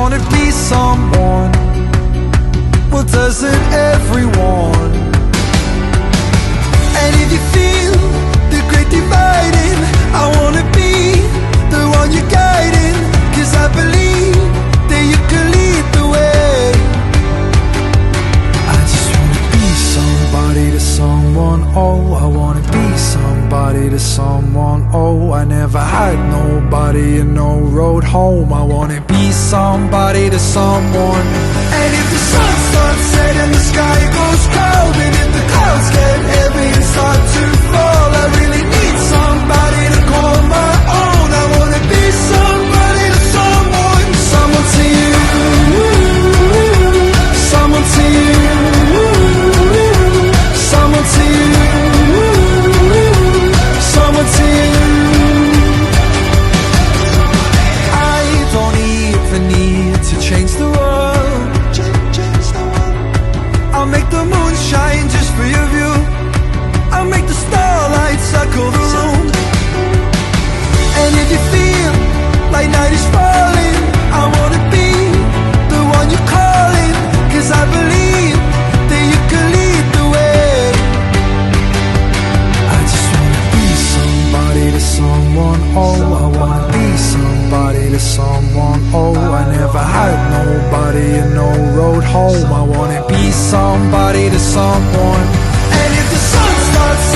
wanna be someone. Well, doesn't everyone? And if you feel the great dividing, I wanna be the one you're guiding. 'Cause I believe that you can lead the way. I just wanna be somebody to someone, oh. I wanna be somebody to someone, oh. I never had nobody and no road home. I wanna be somebody to someone. And if the sun starts setting, the sky goes cold, and if the clouds get heavy and start to fall, I really need somebody to call my own. I wanna be somebody to someone. Someone to you, someone to you, someone to you, someone to you. I don't even need to change the world. I'll make the moon shine just for your view. I'll make the starlight circle the room. And if you feel like night is falling, I wanna be the one you're calling. 'Cause I believe that you can lead the way. I just wanna be somebody to someone, oh. I wanna be somebody to someone, oh. I never had nobody and no road home. I wanna be somebody to someone. And if the sun starts